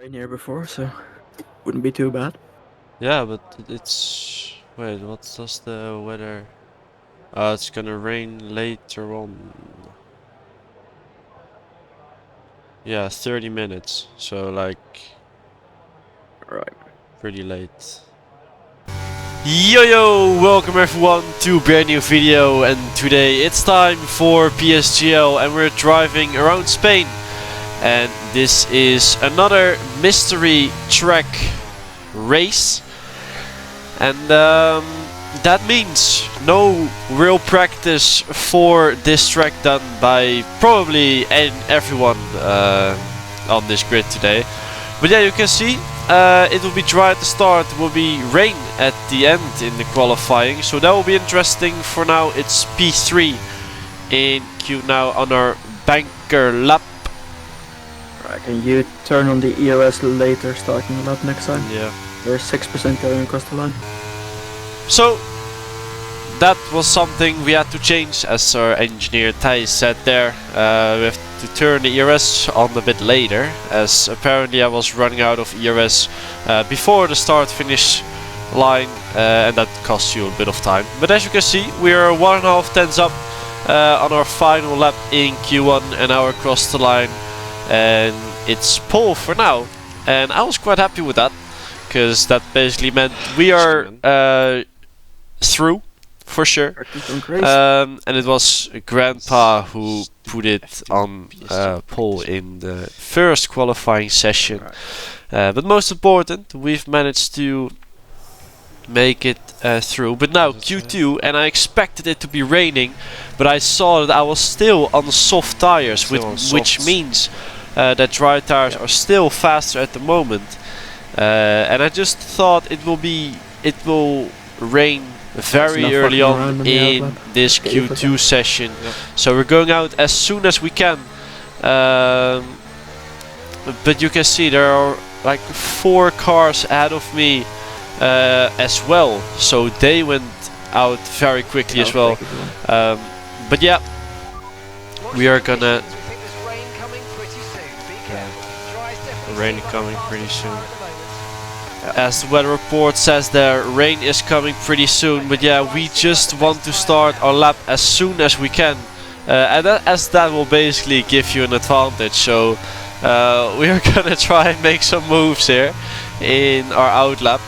been here before, so wouldn't be too bad. Yeah, but it's... Wait, what does the weather... it's gonna rain later on. Yeah, 30 minutes, so like... Right. Pretty late. Yo, welcome everyone to a brand new video, and today it's time for PSGL and we're driving around Spain. And this is another mystery track race. And that means no real practice for this track done by probably everyone on this grid today. But yeah, you can see it will be dry at the start, it will be rain at the end in the qualifying. So that will be interesting. For now it's P3 in queue now on our banker lap. Right, can you turn on the EOS later starting the lap next time? Yeah. There's 6% going across the line. So that was something we had to change, as our engineer Thijs said there. We have to turn the ERS on a bit later, as apparently I was running out of ERS before the start-finish line, and that costs you a bit of time. But as you can see, we are 1.5 tenths up on our final lap in Q1, and now we're across the line, and it's pole for now. And I was quite happy with that, because that basically meant we are through for sure. And it was Grandpa who put it on pole in the first qualifying session. But most important, we've managed to make it through. But now Q2, and I expected it to be raining, but I saw that I was still on soft tires, which means that dry tires are still faster at the moment. And I just thought it will rain very early on in this Q2 session. So we're going out as soon as we can. But you can see there are like 4 cars ahead of me as well. So they went out very quickly as well. But yeah, we are gonna... Rain coming pretty soon. As the weather report says there, rain is coming pretty soon. But yeah, we just want to start our lap as soon as we can, and as that will basically give you an advantage. So we are gonna try and make some moves here in our out lap.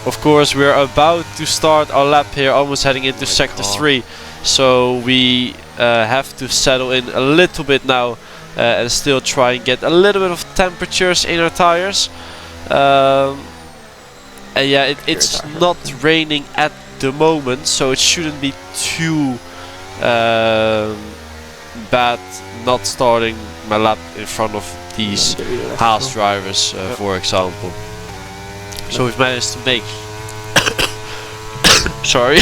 Of course, we are about to start our lap here, almost heading into sector 3. So we have to settle in a little bit now and still try and get a little bit of temperatures in our tires. And yeah, it's not raining at the moment, so it shouldn't be too bad not starting my lap in front of these Haas drivers, for example. So we've managed to make sorry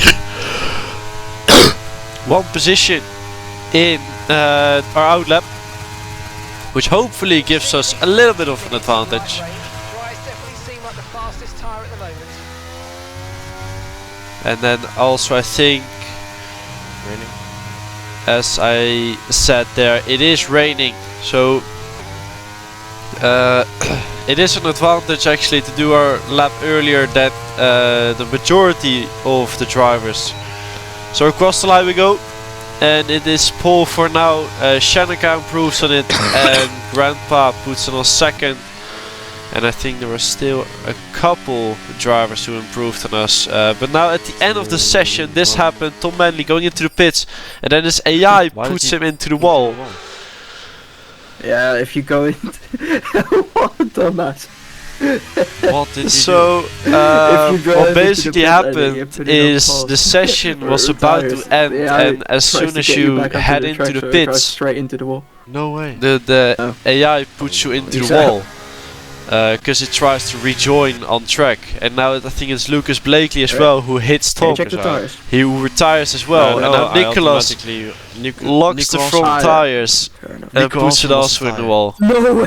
one position in our out lap, which hopefully gives us a little bit of an advantage. And then also I think, as I said there, it is raining, so it is an advantage actually to do our lap earlier than the majority of the drivers. So across the line we go, and it is pole for now. Shanika improves on it and Grandpa puts it on second. And I think there were still a couple drivers who improved on us. But now at the end of the session, this happened. Tom Manley going into the pits, and then this AI puts him into the wall. Yeah, if you go into... What a dumbass. What did so, what basically happened is the session was about to end, and as soon as you head into the pits, straight into the wall. No way. The AI puts you into the wall. Because it tries to rejoin on track, and now I think it's Lucas Blakely as well who hits Tom. He retires as well, and now Nicholas locks the front tires and puts it also in the wall. No way!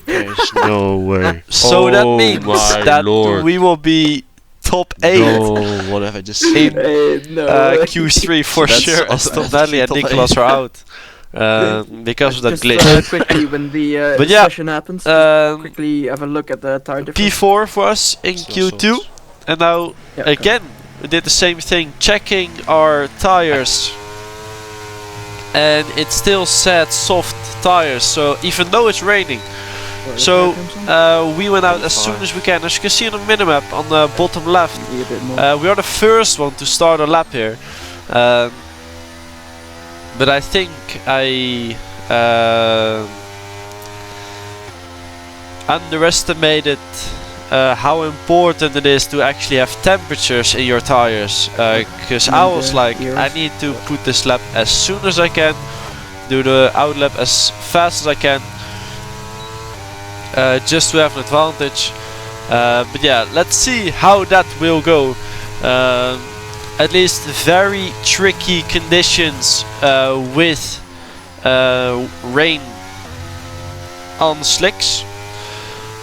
There's no way. So that means that we will be top 8 what have I just in Q3 for sure, as Tom Manley and Nicholas are out. because of that just, glitch. quickly, when the But yeah, session happens, just quickly have a look at the tire difference. P4 for us in Q2, and now again we did the same thing, checking our tires, and it still said soft tires. So even though it's raining, so we went out as soon as we can. As you can see on the minimap on the bottom left, we are the first one to start a lap here. But I think I underestimated how important it is to actually have temperatures in your tires. Because I was like, I need to put this lap as soon as I can, do the out lap as fast as I can, just to have an advantage. But yeah, let's see how that will go. At least very tricky conditions with rain on slicks.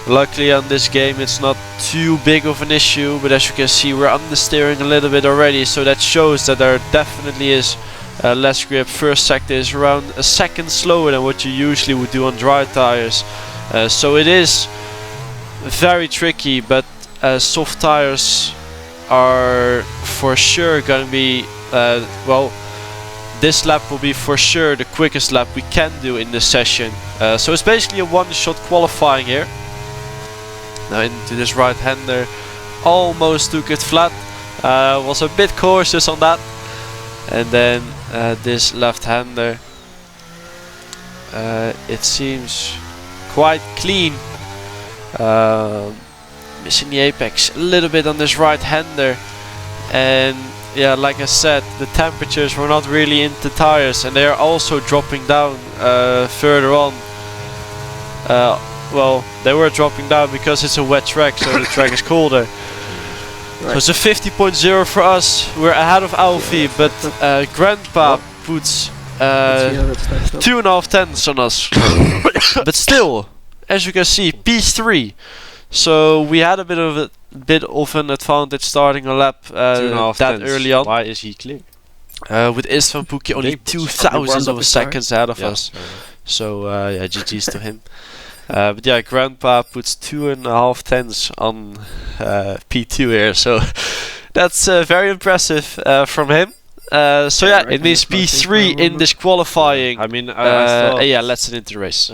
Luckily on this game it's not too big of an issue, but as you can see we're understeering a little bit already, so that shows that there definitely is less grip. First sector is around a second slower than what you usually would do on dry tires, so it is very tricky, but soft tires are for sure gonna be well, this lap will be for sure the quickest lap we can do in this session. So it's basically a one-shot qualifying here. Now into this right-hander, almost took it flat, was a bit cautious on that, and then this left-hander, it seems quite clean. Missing the apex a little bit on this right-hander, and yeah, like I said, the temperatures were not really into tires, and they are also dropping down further on. Well, they were dropping down because it's a wet track, so the track is colder. Right. So it's a 50.0 for us. We're ahead of Alfie, but Grandpa puts 2.5 tenths on us. But still, as you can see, P3. So we had a bit of an advantage starting a lap that early on. Why is he clear? With Istvan Pukki only 2,000 of seconds ahead of us. So yeah, GG's to him. But yeah, Grandpa puts 2.5 tenths on P2 here, so that's very impressive from him. So yeah, it means P3 in this qualifying. I mean, yeah, let's get into the race.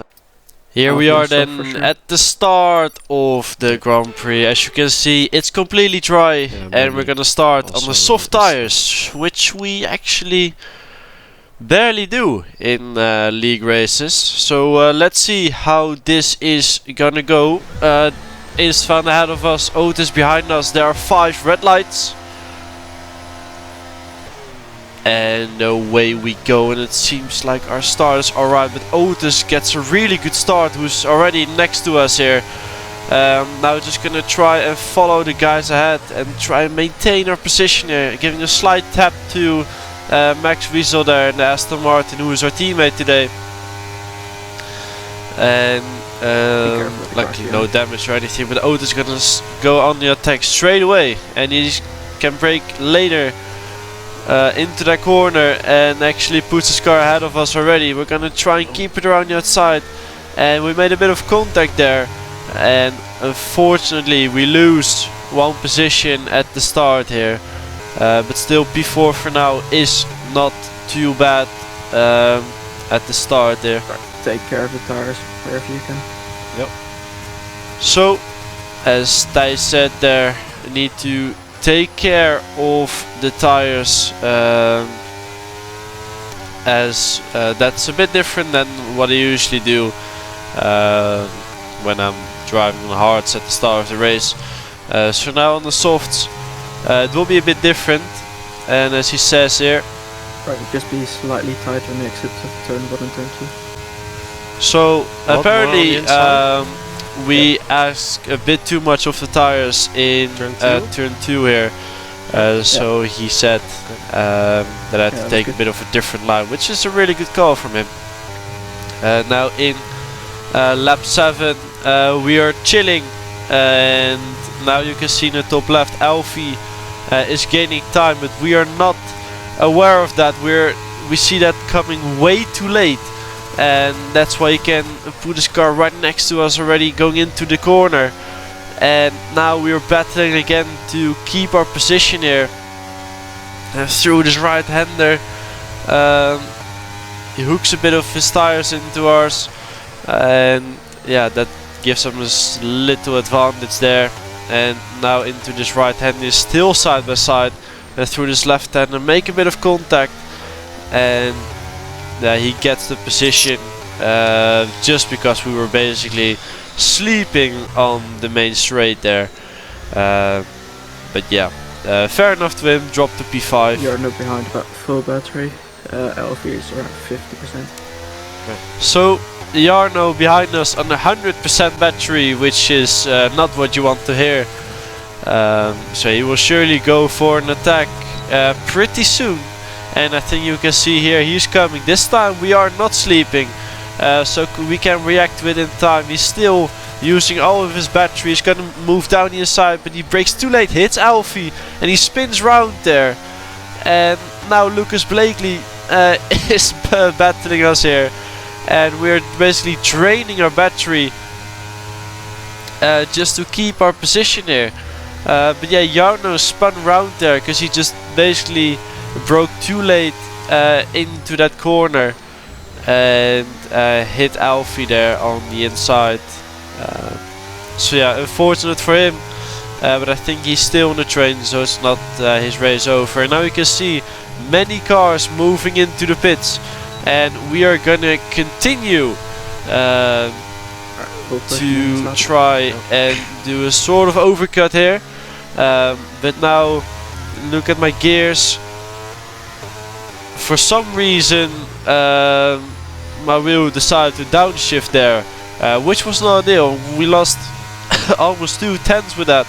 Here we are then at the start of the Grand Prix. As you can see, it's completely dry, and we're gonna start on the soft tires, which we actually barely do in league races. So let's see how this is gonna go. Istvan ahead of us, Otis behind us. There are 5 red lights. And away we go, and it seems like our start is alright, but Otis gets a really good start, who's already next to us here. Now just gonna try and follow the guys ahead and try and maintain our position here, giving a slight tap to Max Wiesel there in the Aston Martin, who is our teammate today. And luckily no damage or anything, but Otis gonna go on the attack straight away, and he can brake later into that corner and actually puts his car ahead of us already. We're gonna try and keep it around the outside, and we made a bit of contact there, and unfortunately we lose 1 position at the start here, but still P4 for now is not too bad at the start there. Take care of the tires wherever you can. Yep. So as Thijs said there, we need to take care of the tires, as that's a bit different than what I usually do when I'm driving on hards at the start of the race. So now on the softs it will be a bit different, and as he says here, right, just be slightly tighter on the exit of turn 1 and turn 2. So apparently we ask a bit too much of the tires in turn 2 here, so he said that I had to take a bit of a different line, which is a really good call from him. Now in lap 7 we are chilling, and now you can see in the top left Alfie is gaining time, but we are not aware of that. We're we see that coming way too late, and that's why he can put his car right next to us already going into the corner. And now we are battling again to keep our position here through this right-hander. He hooks a bit of his tires into ours, and yeah, that gives him a little advantage there. And now into this right-hander, still side by side, through this left-hander, make a bit of contact, and he gets the position just because we were basically sleeping on the main straight there. But yeah, fair enough to him, drop to P5. You're not behind about full battery. LV is around 50%. So Jarno behind us on 100% battery, which is not what you want to hear. So he will surely go for an attack pretty soon, and I think you can see here he's coming. This time we are not sleeping, so we can react within time. He's still using all of his battery. He's gonna move down the inside, but he brakes too late, hits Alfie, and he spins round there. And now Lucas Blakely is battling us here, and we're basically draining our battery just to keep our position here. But yeah, Jarno spun round there because he just basically broke too late into that corner and hit Alfie there on the inside. So yeah, unfortunate for him, but I think he's still on the train, so it's not his race over. And now you can see many cars moving into the pits, and we are gonna continue to try and do a sort of overcut here. But now look at my gears. For some reason my wheel decided to downshift there, which was not ideal. We lost almost 2/10 with that.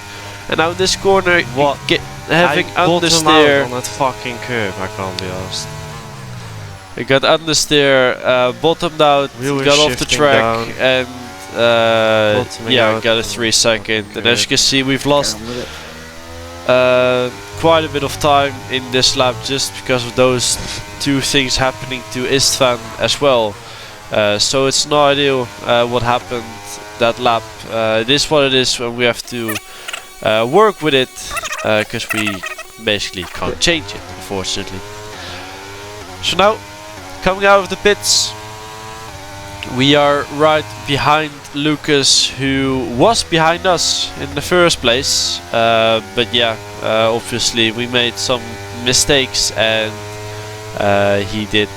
And now in this corner, having understeer on that fucking curve, I can't be asked. We got understeer, bottomed out, got off the track, down, and yeah, got a 3 second. And as you can see, we've lost quite a bit of time in this lap just because of those two things happening to Istvan as well. So it's not ideal what happened that lap. It is what it is, and we have to work with it because we basically can't change it, unfortunately. So now, coming out of the pits, we are right behind Lucas, who was behind us in the first place. But yeah, obviously we made some mistakes, and he did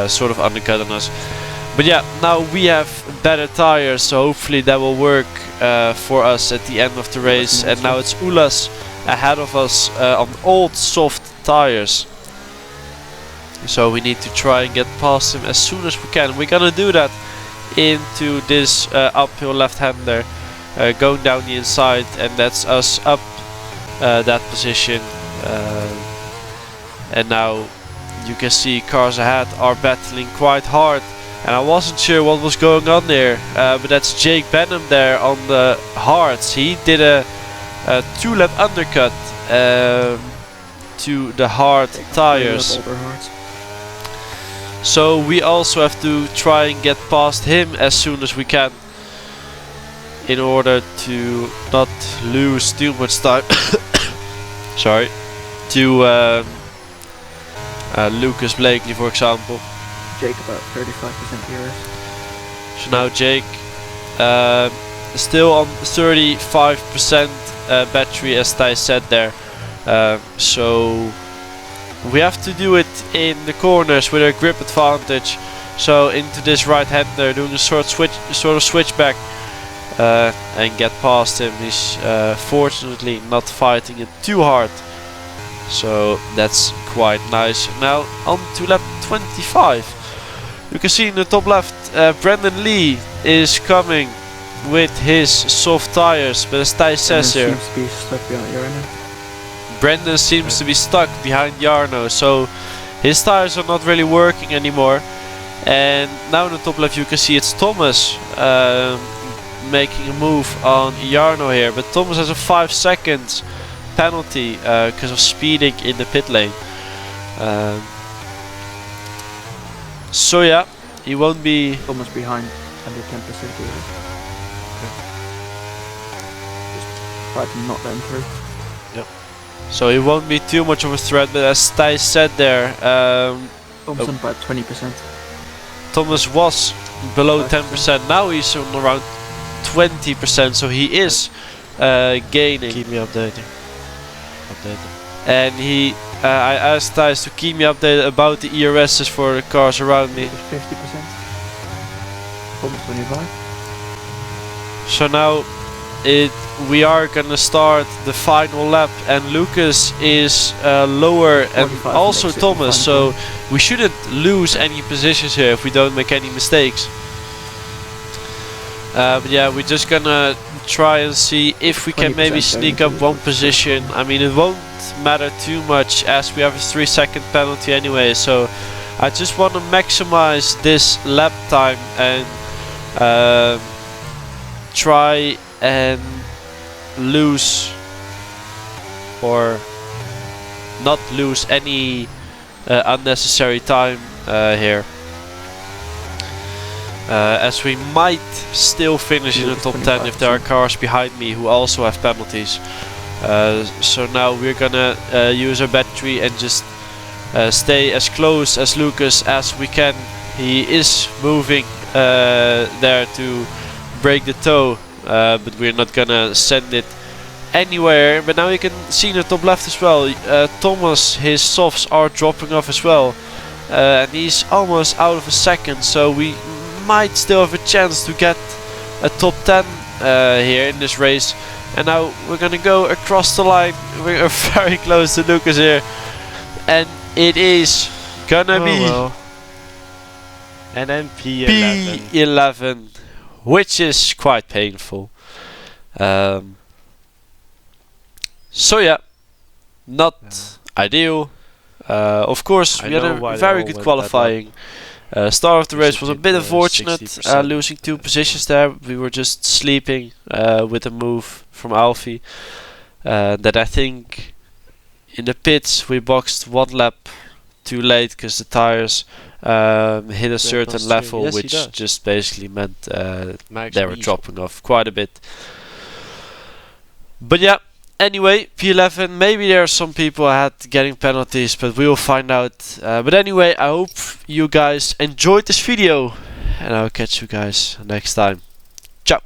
sort of undercut on us. But yeah, now we have better tires, so hopefully that will work for us at the end of the race. And now it's Ulas ahead of us on old soft tires. So we need to try and get past him as soon as we can. We're gonna do that into this uphill left-hander, going down the inside, and that's us up that position. And now you can see cars ahead are battling quite hard, and I wasn't sure what was going on there, but that's Jake Benham there on the hards. He did a 2-lap undercut to the hard tires. So we also have to try and get past him as soon as we can, in order to not lose too much time. Sorry, to Lucas Blakely, for example. Jake about 35% ERS. So now Jake still on 35% battery, as Thijs said there. So we have to do it in the corners with our grip advantage. So into this right-hander, doing a sort of switchback, and get past him. He's fortunately not fighting it too hard, so that's quite nice. Now on to lap 25. You can see in the top left, Brandon Lee is coming with his soft tires, but as Thijs says here, Brendan seems to be stuck behind Jarno, so his tires are not really working anymore. And now in the top left you can see it's Thomas making a move on Jarno here, but Thomas has a 5 seconds penalty because of speeding in the pit lane. So yeah, he won't be. Almost behind under 10% here. Just try to not enter. So he won't be too much of a threat. But as Thijs said there, Almost on about 20%. Thomas was below 10%. Now he's on around 20%. So he is gaining. Keep me updated. And he, I asked Thijs to keep me updated about the ERSs for the cars around me. 50%. Almost 25. So now we are gonna start the final lap, and Lucas is lower, and 45 also makes it Thomas. the So final we shouldn't lose any positions here if we don't make any mistakes. But yeah, we're just gonna try and see if we can maybe 20% sneak up one position. I mean, it won't matter too much as we have a 3-second penalty anyway. So I just want to maximize this lap time and try and lose or not lose any unnecessary time here. As we might still finish in the top 10 if there are cars behind me who also have penalties. So now we're gonna use our battery and just stay as close as Lucas as we can. He is moving there to break the toe, but we're not gonna send it anywhere. But now you can see in the top left as well, Thomas, his softs are dropping off as well, and he's almost out of a second, so we might still have a chance to get a top 10 here in this race. And now we're gonna go across the line. We're very close to Lucas here, and it is gonna be and then P11. P11, which is quite painful. So yeah, not ideal. Of course, we had a very good qualifying. Start of the race was a bit unfortunate, losing 2 positions there. We were just sleeping with a move from Alfie. That I think in the pits we boxed 1 lap too late because the tires hit a certain level, yes, which just basically meant Max they were Diesel. dropping off quite a bit. But yeah, anyway, P11, maybe there are some people ahead getting penalties, but we will find out. But anyway, I hope you guys enjoyed this video, and I'll catch you guys next time. Ciao!